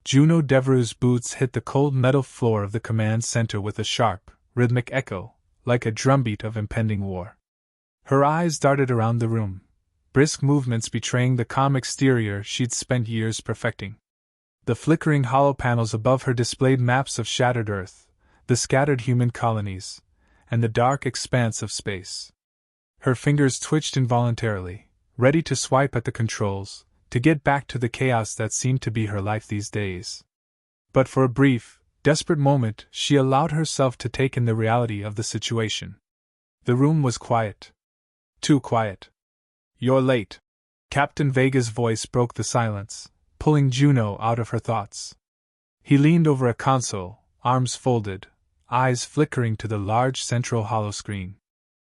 Juno Devereux's boots hit the cold metal floor of the command center with a sharp, rhythmic echo, like a drumbeat of impending war. Her eyes darted around the room, brisk movements betraying the calm exterior she'd spent years perfecting. The flickering hollow panels above her displayed maps of shattered Earth, the scattered human colonies, and the dark expanse of space. Her fingers twitched involuntarily, ready to swipe at the controls, to get back to the chaos that seemed to be her life these days. But for a brief, desperate moment, she allowed herself to take in the reality of the situation. The room was quiet. Too quiet. "You're late." Captain Vega's voice broke the silence, pulling Juno out of her thoughts. He leaned over a console, arms folded, eyes flickering to the large central hollow screen.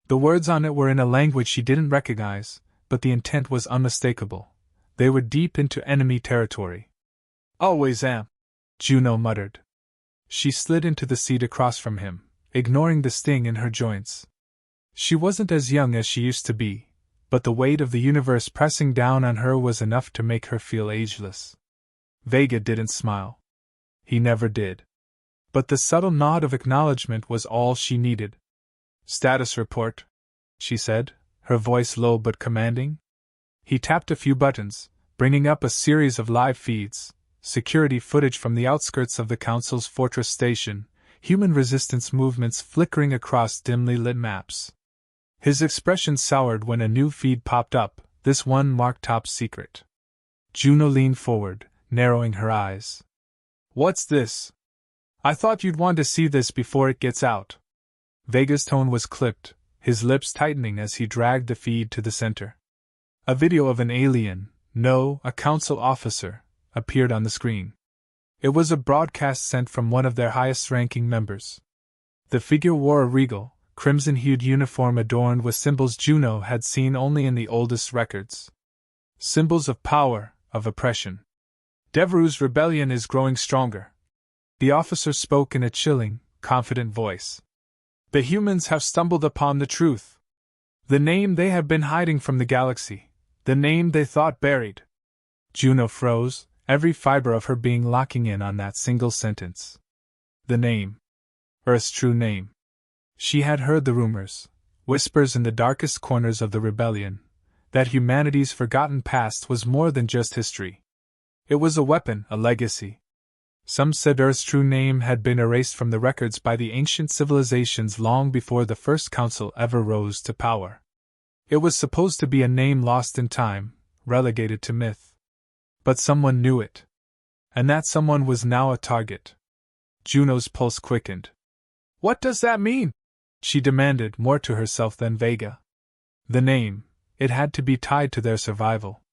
The words on it were in a language she didn't recognize, but the intent was unmistakable. They were deep into enemy territory. "Always am," Juno muttered. She slid into the seat across from him, ignoring the sting in her joints. She wasn't as young as she used to be, but the weight of the universe pressing down on her was enough to make her feel ageless. Vega didn't smile. He never did. But the subtle nod of acknowledgement was all she needed. "Status report," she said, her voice low but commanding. He tapped a few buttons, bringing up a series of live feeds, security footage from the outskirts of the Council's fortress station, human resistance movements flickering across dimly lit maps. His expression soured when a new feed popped up, this one marked top secret. Juno leaned forward, narrowing her eyes. "What's this? I thought you'd want to see this before it gets out." Vega's tone was clipped, his lips tightening as he dragged the feed to the center. A video of an alien, no, a council officer, appeared on the screen. It was a broadcast sent from one of their highest-ranking members. The figure wore a regal, crimson-hued uniform adorned with symbols Juno had seen only in the oldest records. Symbols of power, of oppression. "Devereux's rebellion is growing stronger." The officer spoke in a chilling, confident voice. "The humans have stumbled upon the truth. The name they have been hiding from the galaxy. The name they thought buried." Juno froze, every fiber of her being locking in on that single sentence. The name. Earth's true name. She had heard the rumors, whispers in the darkest corners of the rebellion, that humanity's forgotten past was more than just history. It was a weapon, a legacy. Some said Earth's true name had been erased from the records by the ancient civilizations long before the first council ever rose to power. It was supposed to be a name lost in time, relegated to myth. But someone knew it. And that someone was now a target. Juno's pulse quickened. "What does that mean?" she demanded, more to herself than Vega. The name, it had to be tied to their survival.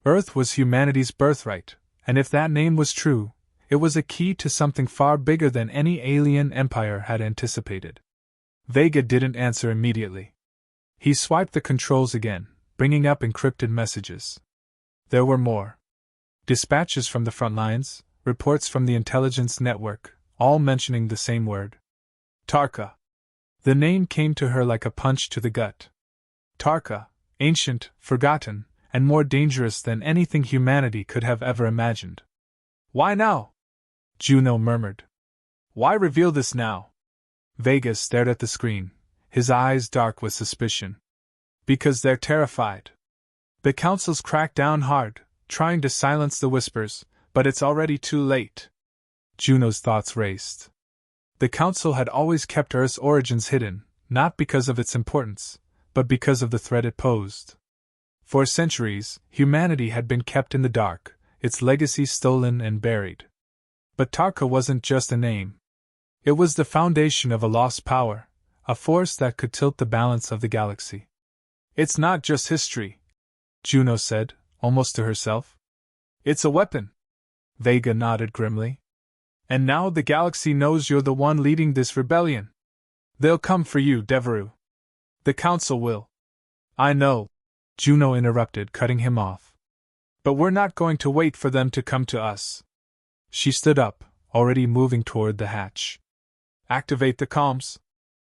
Earth was humanity's birthright, and if that name was true, it was a key to something far bigger than any alien empire had anticipated. Vega didn't answer immediately. He swiped the controls again, bringing up encrypted messages. There were more. Dispatches from the front lines, reports from the intelligence network, all mentioning the same word. Tarkha. The name came to her like a punch to the gut. Tarkha, ancient, forgotten, and more dangerous than anything humanity could have ever imagined. "Why now?" Juno murmured. "Why reveal this now?" Vega stared at the screen, his eyes dark with suspicion. "Because they're terrified. The Council's cracked down hard, trying to silence the whispers, but it's already too late." Juno's thoughts raced. The Council had always kept Earth's origins hidden, not because of its importance, but because of the threat it posed. For centuries, humanity had been kept in the dark, its legacy stolen and buried. But Tarkha wasn't just a name. It was the foundation of a lost power, a force that could tilt the balance of the galaxy. "It's not just history," Juno said, almost to herself. "It's a weapon." Vega nodded grimly. "And now the galaxy knows you're the one leading this rebellion. They'll come for you, Devereux. The Council will." "I know," Juno interrupted, cutting him off. "But we're not going to wait for them to come to us." She stood up, already moving toward the hatch. "Activate the comms.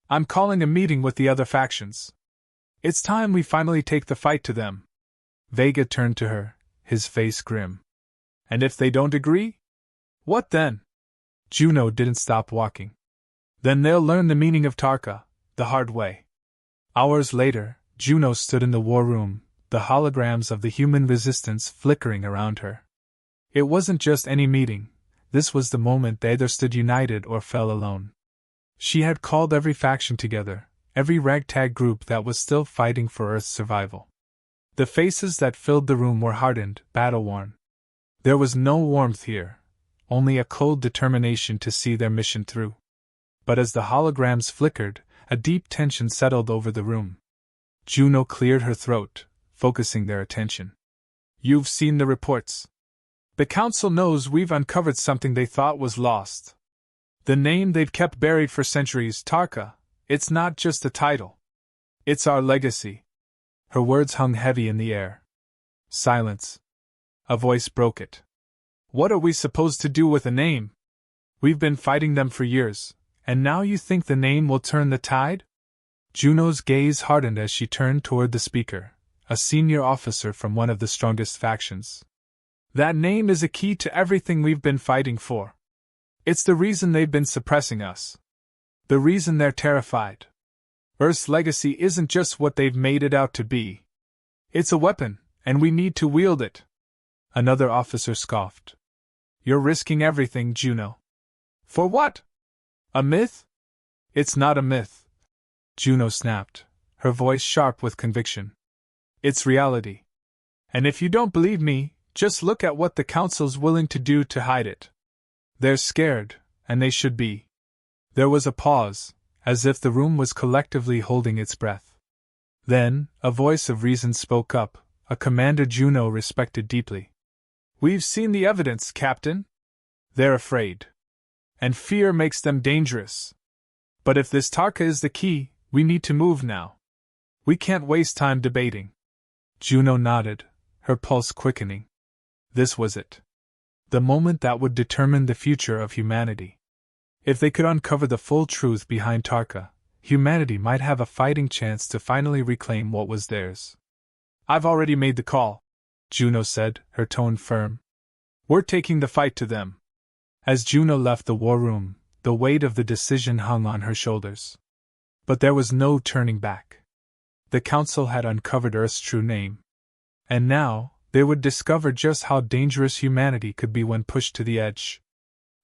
I'm calling a meeting with the other factions. It's time we finally take the fight to them." Vega turned to her, his face grim. "And if they don't agree?" What then? Juno didn't stop walking. Then they'll learn the meaning of Tarkha, the hard way. Hours later, Juno stood in the war room, the holograms of the human resistance flickering around her. It wasn't just any meeting, this was the moment they either stood united or fell alone. She had called every faction together, every ragtag group that was still fighting for Earth's survival. The faces that filled the room were hardened, battle-worn. There was no warmth here, only a cold determination to see their mission through. But as the holograms flickered, a deep tension settled over the room. Juno cleared her throat, focusing their attention. You've seen the reports. The Council knows we've uncovered something they thought was lost. The name they've kept buried for centuries, Tarkha, it's not just a title. It's our legacy. Her words hung heavy in the air. Silence. A voice broke it. What are we supposed to do with a name? We've been fighting them for years, and now you think the name will turn the tide? Juno's gaze hardened as she turned toward the speaker, a senior officer from one of the strongest factions. That name is a key to everything we've been fighting for. It's the reason they've been suppressing us. The reason they're terrified. Earth's legacy isn't just what they've made it out to be. It's a weapon, and we need to wield it. Another officer scoffed. You're risking everything, Juno. For what? A myth? It's not a myth. Juno snapped, her voice sharp with conviction. It's reality. And if you don't believe me, just look at what the Council's willing to do to hide it. They're scared, and they should be. There was a pause, as if the room was collectively holding its breath. Then, a voice of reason spoke up, a commander Juno respected deeply. We've seen the evidence, Captain. They're afraid. And fear makes them dangerous. But if this Tarkha is the key, we need to move now. We can't waste time debating. Juno nodded, her pulse quickening. This was it. The moment that would determine the future of humanity. If they could uncover the full truth behind Tarkha, humanity might have a fighting chance to finally reclaim what was theirs. I've already made the call, Juno said, her tone firm. We're taking the fight to them. As Juno left the war room, the weight of the decision hung on her shoulders. But there was no turning back. The Council had uncovered Earth's true name. And now, they would discover just how dangerous humanity could be when pushed to the edge.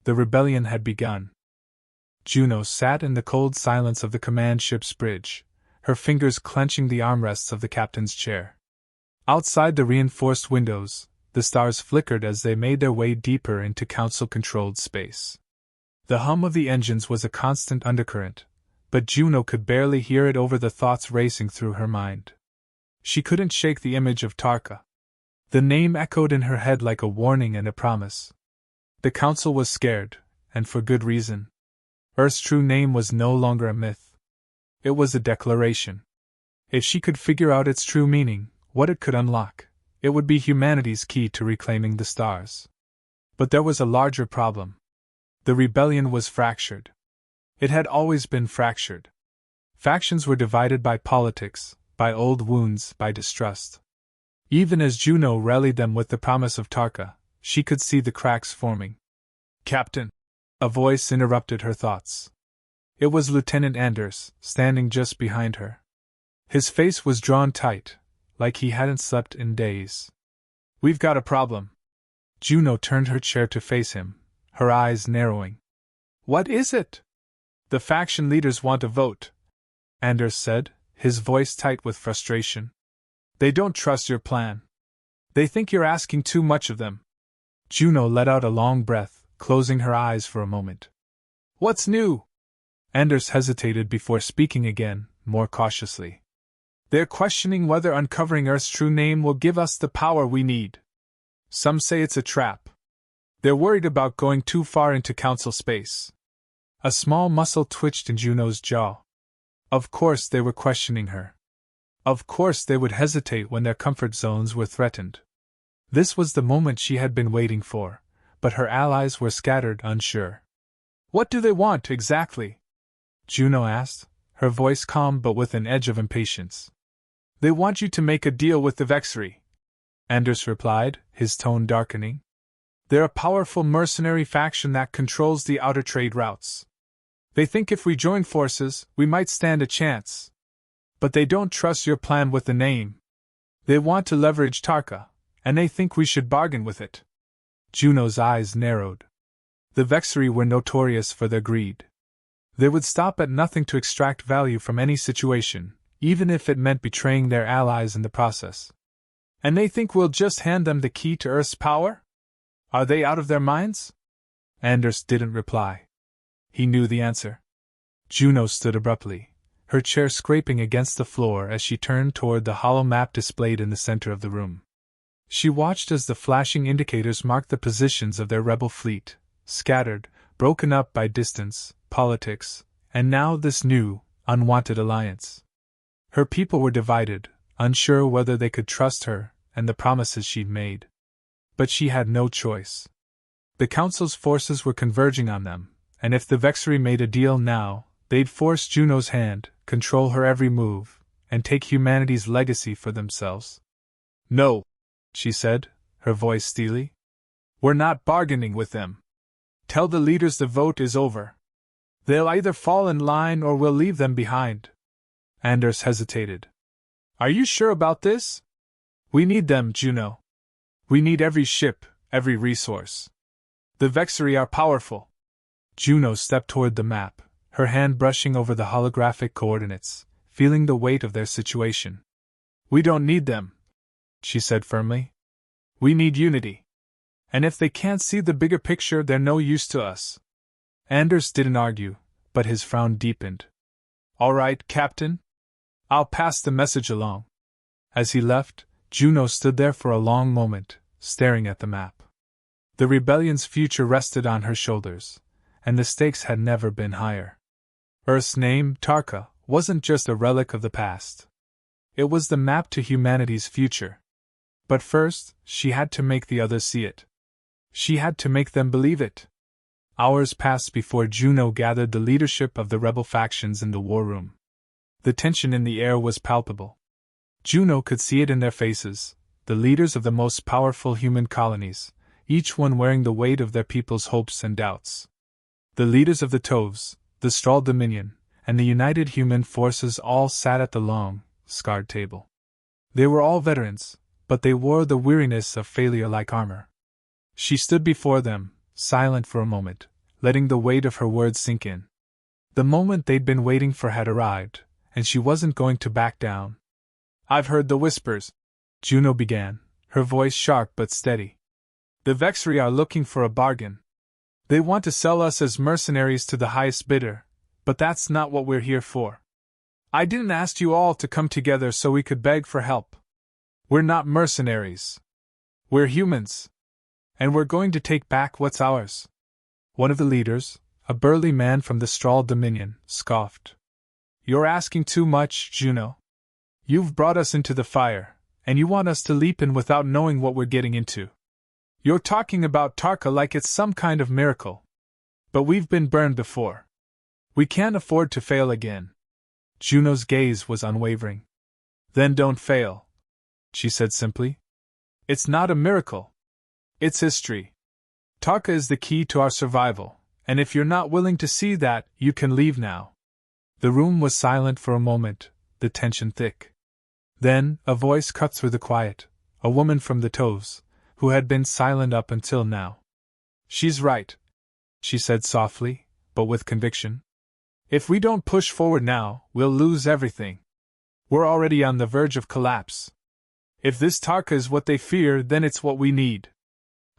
The rebellion had begun. Juno sat in the cold silence of the command ship's bridge, her fingers clenching the armrests of the captain's chair. Outside the reinforced windows, the stars flickered as they made their way deeper into Council-controlled space. The hum of the engines was a constant undercurrent, but Juno could barely hear it over the thoughts racing through her mind. She couldn't shake the image of Tarkha. The name echoed in her head like a warning and a promise. The Council was scared, and for good reason. Earth's true name was no longer a myth. It was a declaration. If she could figure out its true meaning, what it could unlock, it would be humanity's key to reclaiming the stars. But there was a larger problem. The rebellion was fractured. It had always been fractured. Factions were divided by politics, by old wounds, by distrust. Even as Juno rallied them with the promise of Tarkha, she could see the cracks forming. Captain! A voice interrupted her thoughts. It was Lieutenant Anders, standing just behind her. His face was drawn tight, like he hadn't slept in days. We've got a problem. Juno turned her chair to face him, her eyes narrowing. What is it? The faction leaders want a vote, Anders said, his voice tight with frustration. They don't trust your plan. They think you're asking too much of them. Juno let out a long breath, closing her eyes for a moment. What's new? Anders hesitated before speaking again, more cautiously. They're questioning whether uncovering Earth's true name will give us the power we need. Some say it's a trap. They're worried about going too far into Council space. A small muscle twitched in Juno's jaw. Of course they were questioning her. Of course they would hesitate when their comfort zones were threatened. This was the moment she had been waiting for, but her allies were scattered, unsure. What do they want, exactly? Juno asked, her voice calm but with an edge of impatience. They want you to make a deal with the Vexery, Anders replied, his tone darkening. They're a powerful mercenary faction that controls the outer trade routes. They think if we join forces, we might stand a chance. But they don't trust your plan with the name. They want to leverage Tarkha, and they think we should bargain with it. Juno's eyes narrowed. The Vexeri were notorious for their greed. They would stop at nothing to extract value from any situation, even if it meant betraying their allies in the process. And they think we'll just hand them the key to Earth's power? Are they out of their minds? Anders didn't reply. He knew the answer. Juno stood abruptly, her chair scraping against the floor as she turned toward the hollow map displayed in the center of the room. She watched as the flashing indicators marked the positions of their rebel fleet, scattered, broken up by distance, politics, and now this new, unwanted alliance. Her people were divided, unsure whether they could trust her and the promises she'd made. But she had no choice. The Council's forces were converging on them, and if the Vexeri made a deal now, they'd force Juno's hand, control her every move, and take humanity's legacy for themselves. No, she said, her voice steely. We're not bargaining with them. Tell the leaders the vote is over. They'll either fall in line or we'll leave them behind. Anders hesitated. Are you sure about this? We need them, Juno. We need every ship, every resource. The Vexeri are powerful. Juno stepped toward the map, her hand brushing over the holographic coordinates, feeling the weight of their situation. We don't need them, she said firmly. We need unity. And if they can't see the bigger picture, they're no use to us. Anders didn't argue, but his frown deepened. All right, Captain. I'll pass the message along. As he left, Juno stood there for a long moment, staring at the map. The rebellion's future rested on her shoulders, and the stakes had never been higher. Earth's name, Tarkha, wasn't just a relic of the past. It was the map to humanity's future. But first, she had to make the others see it. She had to make them believe it. Hours passed before Juno gathered the leadership of the rebel factions in the war room. The tension in the air was palpable. Juno could see it in their faces, the leaders of the most powerful human colonies, each one wearing the weight of their people's hopes and doubts. The leaders of the Toves, the Strahl Dominion, and the United Human Forces all sat at the long, scarred table. They were all veterans, but they wore the weariness of failure like armor. She stood before them, silent for a moment, letting the weight of her words sink in. The moment they'd been waiting for had arrived, and she wasn't going to back down. I've heard the whispers, Juno began, her voice sharp but steady. The Vexeri are looking for a bargain. They want to sell us as mercenaries to the highest bidder, but that's not what we're here for. I didn't ask you all to come together so we could beg for help. We're not mercenaries. We're humans. And we're going to take back what's ours. One of the leaders, a burly man from the Strahl Dominion, scoffed. You're asking too much, Juno. You've brought us into the fire, and you want us to leap in without knowing what we're getting into. You're talking about Tarkha like it's some kind of miracle. But we've been burned before. We can't afford to fail again. Juno's gaze was unwavering. Then don't fail, she said simply. It's not a miracle. It's history. Tarkha is the key to our survival, and if you're not willing to see that, you can leave now. The room was silent for a moment, the tension thick. Then, a voice cut through the quiet, a woman from the Toves, who had been silent up until now. She's right, she said softly, but with conviction. If we don't push forward now, we'll lose everything. We're already on the verge of collapse. If this Tarkha is what they fear, then it's what we need.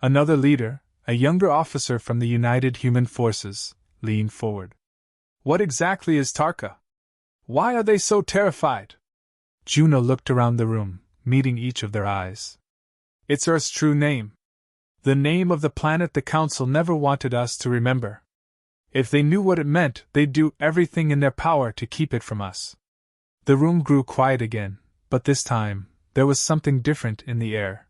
Another leader, a younger officer from the United Human Forces, leaned forward. What exactly is Tarkha? Why are they so terrified? Juno looked around the room, meeting each of their eyes. It's Earth's true name. The name of the planet the Council never wanted us to remember. If they knew what it meant, they'd do everything in their power to keep it from us. The room grew quiet again, but this time, there was something different in the air.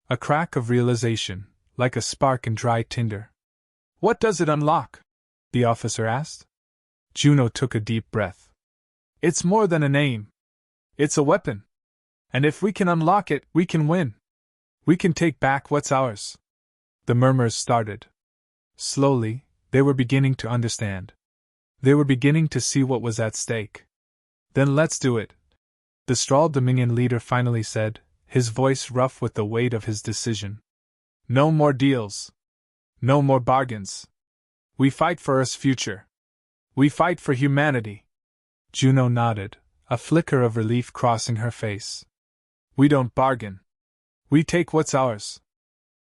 A crack of realization, like a spark in dry tinder. What does it unlock? The officer asked. Juno took a deep breath. It's more than a name. It's a weapon. And if we can unlock it, we can win. We can take back what's ours. The murmurs started. Slowly, they were beginning to understand. They were beginning to see what was at stake. Then let's do it, the Strahl Dominion leader finally said, his voice rough with the weight of his decision. No more deals. No more bargains. We fight for Earth's future. We fight for humanity. Juno nodded, a flicker of relief crossing her face. We don't bargain. We take what's ours.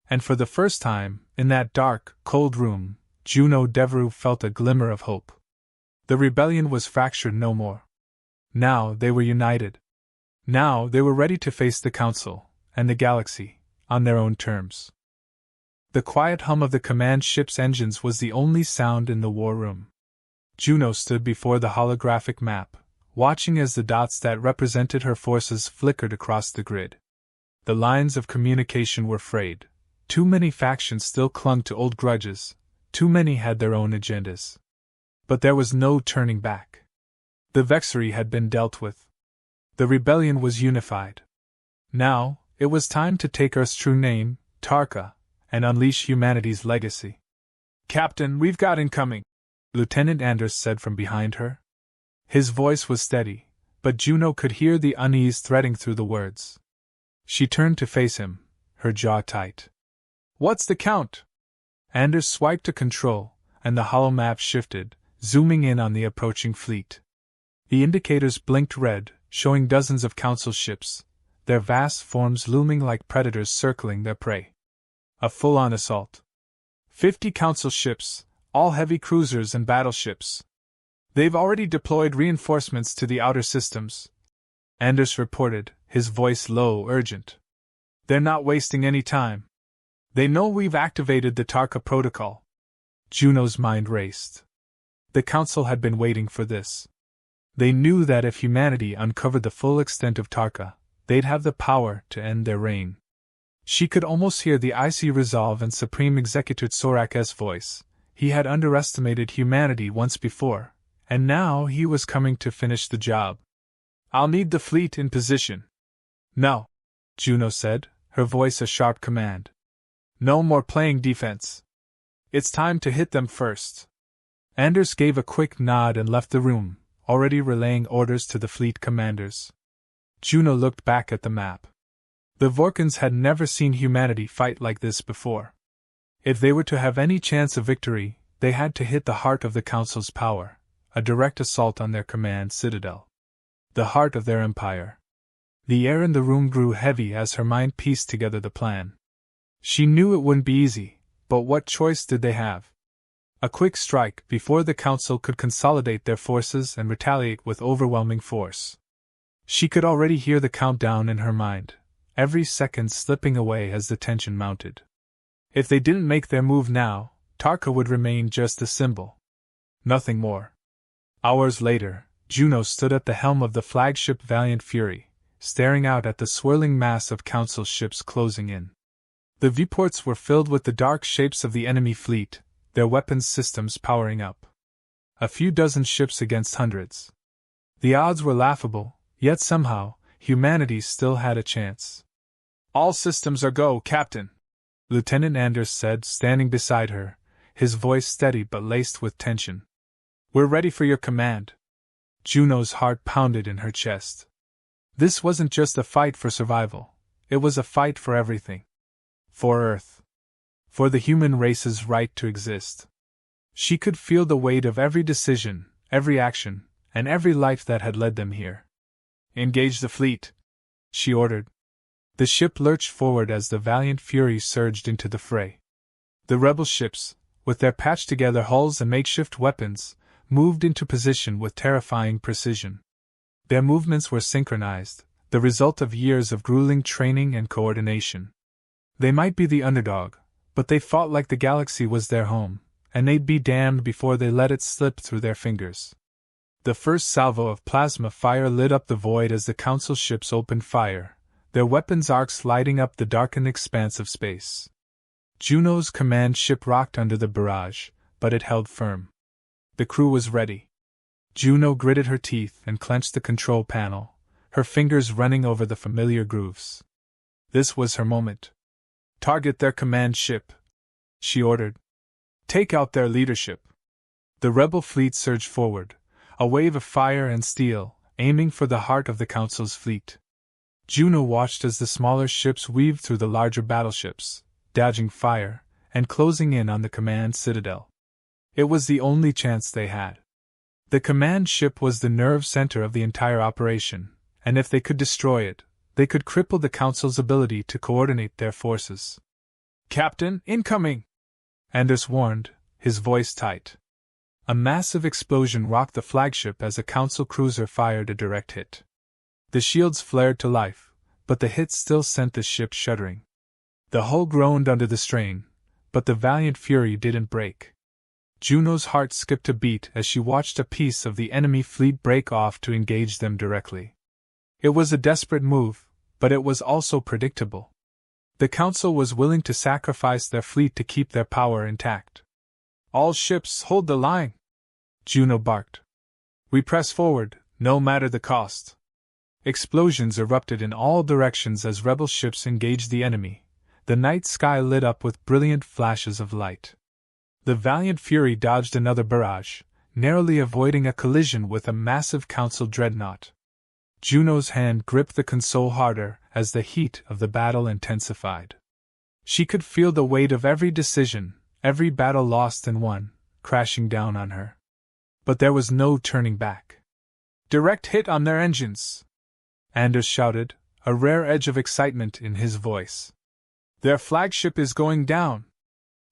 And for the first time, in that dark, cold room, Juno Devereux felt a glimmer of hope. The rebellion was fractured no more. Now they were united. Now they were ready to face the Council, and the galaxy, on their own terms. The quiet hum of the command ship's engines was the only sound in the war room. Juno stood before the holographic map, watching as the dots that represented her forces flickered across the grid. The lines of communication were frayed. Too many factions still clung to old grudges, too many had their own agendas. But there was no turning back. The vexery had been dealt with. The rebellion was unified. Now, it was time to take Earth's true name, Tarkha, and unleash humanity's legacy. Captain, we've got incoming, Lieutenant Anders said from behind her. His voice was steady, but Juno could hear the unease threading through the words. She turned to face him, her jaw tight. What's the count? Anders swiped to control, and the holomap shifted, zooming in on the approaching fleet. The indicators blinked red, showing dozens of Council ships, their vast forms looming like predators circling their prey. A full-on assault. 50 Council ships, all heavy cruisers and battleships. They've already deployed reinforcements to the outer systems, Anders reported, his voice low, urgent. They're not wasting any time. They know we've activated the Tarkha protocol. Juno's mind raced. The Council had been waiting for this. They knew that if humanity uncovered the full extent of Tarkha, they'd have the power to end their reign. She could almost hear the icy resolve in Supreme Executor Tsorak's voice. He had underestimated humanity once before, and now he was coming to finish the job. I'll need the fleet in position. No, Juno said, her voice a sharp command. No more playing defense. It's time to hit them first. Anders gave a quick nod and left the room, already relaying orders to the fleet commanders. Juno looked back at the map. The Vorkans had never seen humanity fight like this before. If they were to have any chance of victory, they had to hit the heart of the Council's power, a direct assault on their command citadel. The heart of their empire. The air in the room grew heavy as her mind pieced together the plan. She knew it wouldn't be easy, but what choice did they have? A quick strike before the Council could consolidate their forces and retaliate with overwhelming force. She could already hear the countdown in her mind, every second slipping away as the tension mounted. If they didn't make their move now, Tarkha would remain just a symbol. Nothing more. Hours later, Juno stood at the helm of the flagship Valiant Fury, staring out at the swirling mass of Council ships closing in. The viewports were filled with the dark shapes of the enemy fleet, their weapons systems powering up. A few dozen ships against hundreds. The odds were laughable, yet somehow, humanity still had a chance. All systems are go, Captain, Lieutenant Anders said, standing beside her, his voice steady but laced with tension. We're ready for your command. Juno's heart pounded in her chest. This wasn't just a fight for survival, it was a fight for everything. For Earth. For the human race's right to exist. She could feel the weight of every decision, every action, and every life that had led them here. Engage the fleet, she ordered. The ship lurched forward as the Valiant Fury surged into the fray. The rebel ships, with their patched-together hulls and makeshift weapons, moved into position with terrifying precision. Their movements were synchronized, the result of years of grueling training and coordination. They might be the underdog, but they fought like the galaxy was their home, and they'd be damned before they let it slip through their fingers. The first salvo of plasma fire lit up the void as the Council ships opened fire, their weapons arcs lighting up the darkened expanse of space. Juno's command ship rocked under the barrage, but it held firm. The crew was ready. Juno gritted her teeth and clenched the control panel, her fingers running over the familiar grooves. This was her moment. Target their command ship, she ordered. Take out their leadership. The rebel fleet surged forward, a wave of fire and steel, aiming for the heart of the Council's fleet. Juno watched as the smaller ships weaved through the larger battleships, dodging fire, and closing in on the command citadel. It was the only chance they had. The command ship was the nerve center of the entire operation, and if they could destroy it, they could cripple the Council's ability to coordinate their forces. Captain, incoming! Anders warned, his voice tight. A massive explosion rocked the flagship as a Council cruiser fired a direct hit. The shields flared to life, but the hit still sent the ship shuddering. The hull groaned under the strain, but the valiant fury didn't break. Juno's heart skipped a beat as she watched a piece of the enemy fleet break off to engage them directly. It was a desperate move, but it was also predictable. The Council was willing to sacrifice their fleet to keep their power intact. All ships, hold the line! Juno barked. We press forward, no matter the cost. Explosions erupted in all directions as rebel ships engaged the enemy. The night sky lit up with brilliant flashes of light. The valiant Fury dodged another barrage, narrowly avoiding a collision with a massive Council dreadnought. Juno's hand gripped the console harder as the heat of the battle intensified. She could feel the weight of every decision, every battle lost and won, crashing down on her. But there was no turning back. Direct hit on their engines! Anders shouted, a rare edge of excitement in his voice. Their flagship is going down!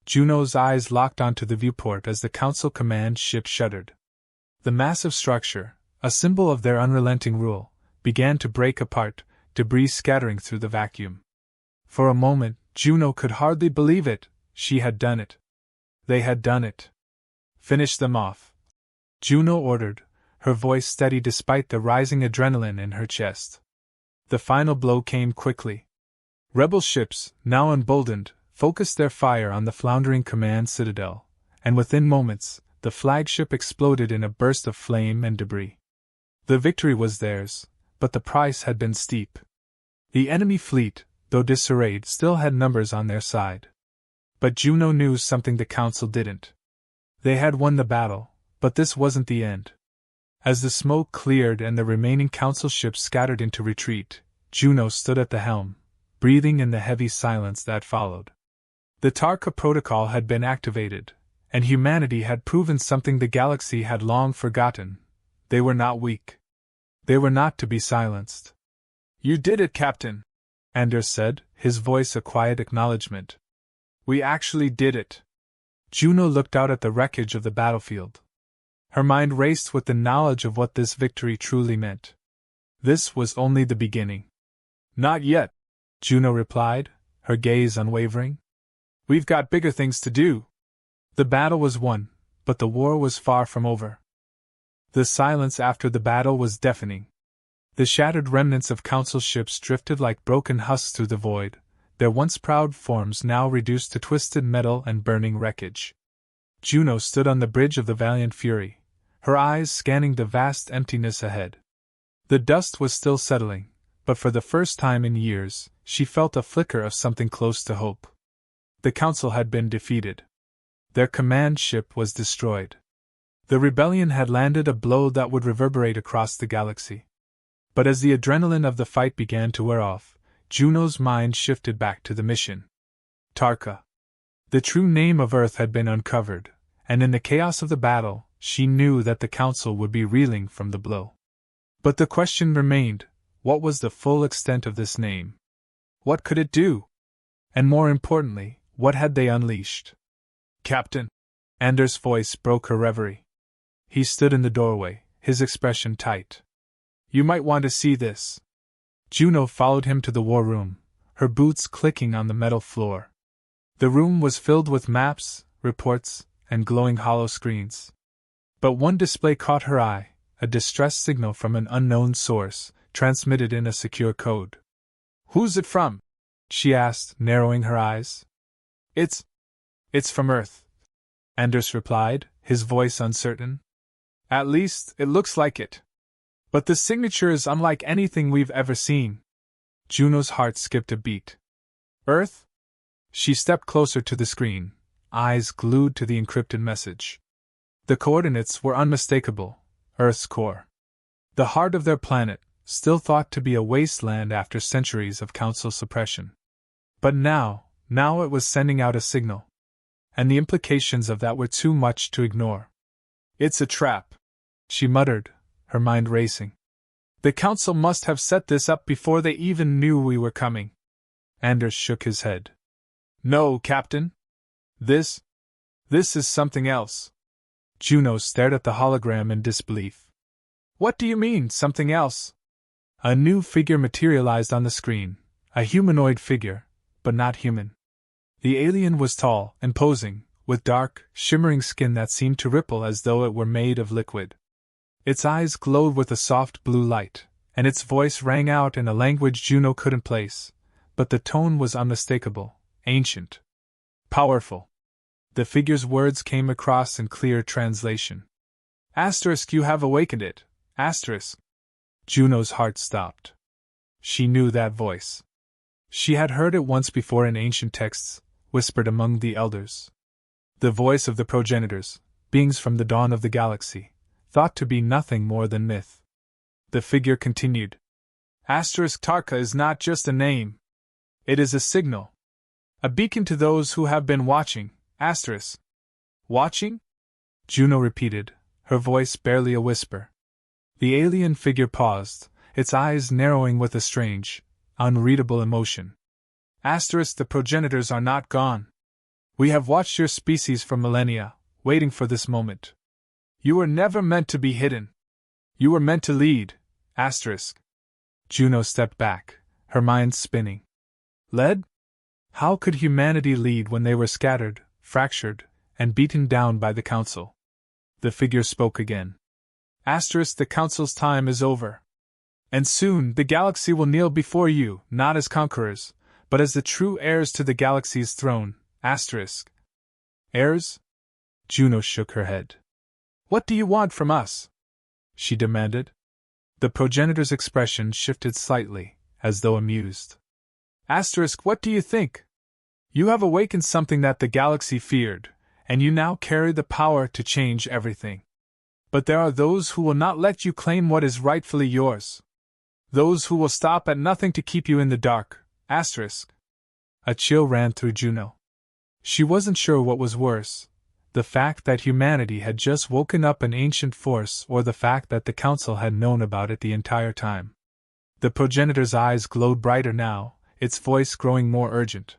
Juno's eyes locked onto the viewport as the Council command ship shuddered. The massive structure, a symbol of their unrelenting rule, began to break apart, debris scattering through the vacuum. For a moment, Juno could hardly believe it. She had done it. They had done it. Finish them off, Juno ordered, her voice steady despite the rising adrenaline in her chest. The final blow came quickly. Rebel ships, now emboldened, focused their fire on the floundering command citadel, and within moments, the flagship exploded in a burst of flame and debris. The victory was theirs, but the price had been steep. The enemy fleet, though disarrayed, still had numbers on their side. But Juno knew something the Council didn't. They had won the battle, but this wasn't the end. As the smoke cleared and the remaining Council ships scattered into retreat, Juno stood at the helm, breathing in the heavy silence that followed. The Tarkha protocol had been activated, and humanity had proven something the galaxy had long forgotten. They were not weak. They were not to be silenced. You did it, Captain, Anders said, his voice a quiet acknowledgement. We actually did it. Juno looked out at the wreckage of the battlefield. Her mind raced with the knowledge of what this victory truly meant. This was only the beginning. Not yet, Juno replied, her gaze unwavering. We've got bigger things to do. The battle was won, but the war was far from over. The silence after the battle was deafening. The shattered remnants of Council ships drifted like broken husks through the void, their once proud forms now reduced to twisted metal and burning wreckage. Juno stood on the bridge of the valiant Fury, her eyes scanning the vast emptiness ahead. The dust was still settling, but for the first time in years, she felt a flicker of something close to hope. The Council had been defeated. Their command ship was destroyed. The rebellion had landed a blow that would reverberate across the galaxy. But as the adrenaline of the fight began to wear off, Juno's mind shifted back to the mission. Tarkha. The true name of Earth had been uncovered, and in the chaos of the battle, she knew that the Council would be reeling from the blow. But the question remained, what was the full extent of this name? What could it do? And more importantly, what had they unleashed? Captain! Anders' voice broke her reverie. He stood in the doorway, his expression tight. You might want to see this. Juno followed him to the war room, her boots clicking on the metal floor. The room was filled with maps, reports, and glowing hollow screens. But one display caught her eye, a distress signal from an unknown source, transmitted in a secure code. Who's it from? She asked, narrowing her eyes. It's from Earth, Anders replied, his voice uncertain. At least, it looks like it. But the signature is unlike anything we've ever seen. Juno's heart skipped a beat. Earth? She stepped closer to the screen, eyes glued to the encrypted message. The coordinates were unmistakable: Earth's core. The heart of their planet, still thought to be a wasteland after centuries of council suppression. But now it was sending out a signal. And the implications of that were too much to ignore. "It's a trap," she muttered, her mind racing. "The council must have set this up before they even knew we were coming." Anders shook his head. "No, Captain. This is something else." Juno stared at the hologram in disbelief. "What do you mean, something else?" A new figure materialized on the screen, a humanoid figure, but not human. The alien was tall and posing, with dark, shimmering skin that seemed to ripple as though it were made of liquid. Its eyes glowed with a soft blue light, and its voice rang out in a language Juno couldn't place, but the tone was unmistakable, ancient, powerful. The figure's words came across in clear translation. "Asterisk, you have awakened it. Asterisk." Juno's heart stopped. She knew that voice. She had heard it once before in ancient texts, whispered among the elders. The voice of the Progenitors, beings from the dawn of the galaxy, thought to be nothing more than myth. The figure continued. "Asterisk, Tarkha is not just a name. It is a signal. A beacon to those who have been watching. Asterisk." "Watching?" Juno repeated, her voice barely a whisper. The alien figure paused, its eyes narrowing with a strange, unreadable emotion. "Asterisk, the Progenitors are not gone. We have watched your species for millennia, waiting for this moment. You were never meant to be hidden. You were meant to lead. Asterisk." Juno stepped back, her mind spinning. Led? How could humanity lead when they were scattered, fractured, and beaten down by the Council? The figure spoke again. "Asterisk, the Council's time is over. And soon the galaxy will kneel before you, not as conquerors, but as the true heirs to the galaxy's throne. Asterisk." "Heirs?" Juno shook her head. "What do you want from us?" she demanded. The Progenitor's expression shifted slightly, as though amused. "Asterisk, what do you think? You have awakened something that the galaxy feared, and you now carry the power to change everything. But there are those who will not let you claim what is rightfully yours. Those who will stop at nothing to keep you in the dark. Asterisk." A chill ran through Juno. She wasn't sure what was worse, the fact that humanity had just woken up an ancient force or the fact that the Council had known about it the entire time. The Progenitor's eyes glowed brighter now, its voice growing more urgent.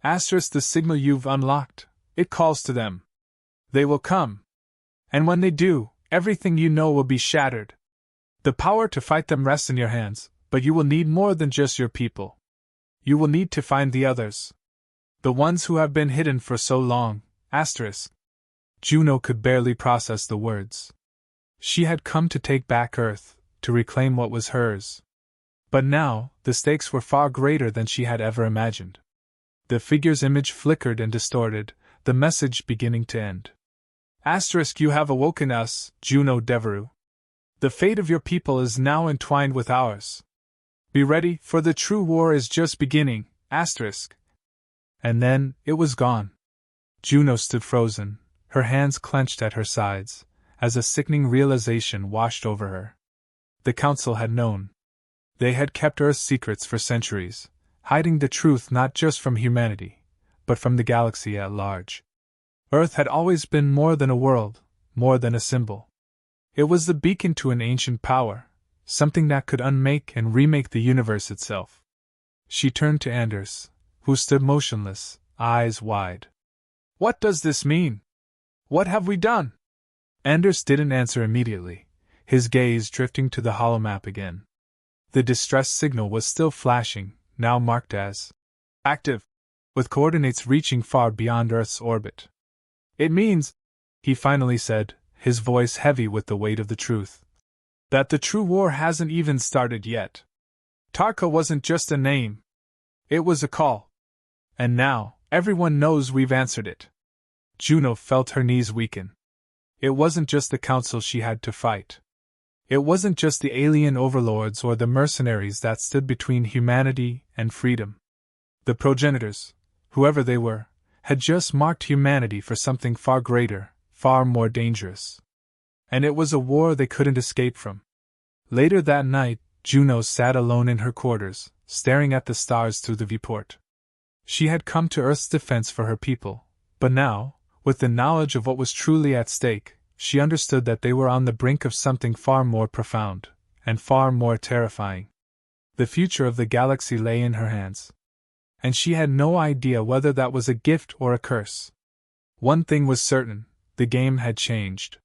"Asterisk, the signal you've unlocked, it calls to them. They will come. And when they do, everything you know will be shattered. The power to fight them rests in your hands, but you will need more than just your people. You will need to find the others. The ones who have been hidden for so long. Asterisk." Juno could barely process the words. She had come to take back Earth, to reclaim what was hers. But now, the stakes were far greater than she had ever imagined. The figure's image flickered and distorted, the message beginning to end. "Asterisk, you have awoken us, Juno Devereux. The fate of your people is now entwined with ours. Be ready, for the true war is just beginning. Asterisk." And then, it was gone. Juno stood frozen, her hands clenched at her sides, as a sickening realization washed over her. The Council had known. They had kept Earth's secrets for centuries, hiding the truth not just from humanity, but from the galaxy at large. Earth had always been more than a world, more than a symbol. It was the beacon to an ancient power, something that could unmake and remake the universe itself. She turned to Anders, who stood motionless, eyes wide. "What does this mean? What have we done?" Anders didn't answer immediately, his gaze drifting to the holomap again. The distress signal was still flashing, now marked as active, with coordinates reaching far beyond Earth's orbit. "It means," he finally said, his voice heavy with the weight of the truth, "that the true war hasn't even started yet. Tarkha wasn't just a name. It was a call. And now, everyone knows we've answered it." Juno felt her knees weaken. It wasn't just the Council she had to fight. It wasn't just the alien overlords or the mercenaries that stood between humanity and freedom. The Progenitors, whoever they were, had just marked humanity for something far greater, far more dangerous. And it was a war they couldn't escape from. Later that night, Juno sat alone in her quarters, staring at the stars through the viewport. She had come to Earth's defense for her people, but now, with the knowledge of what was truly at stake, she understood that they were on the brink of something far more profound, and far more terrifying. The future of the galaxy lay in her hands. And she had no idea whether that was a gift or a curse. One thing was certain, the game had changed.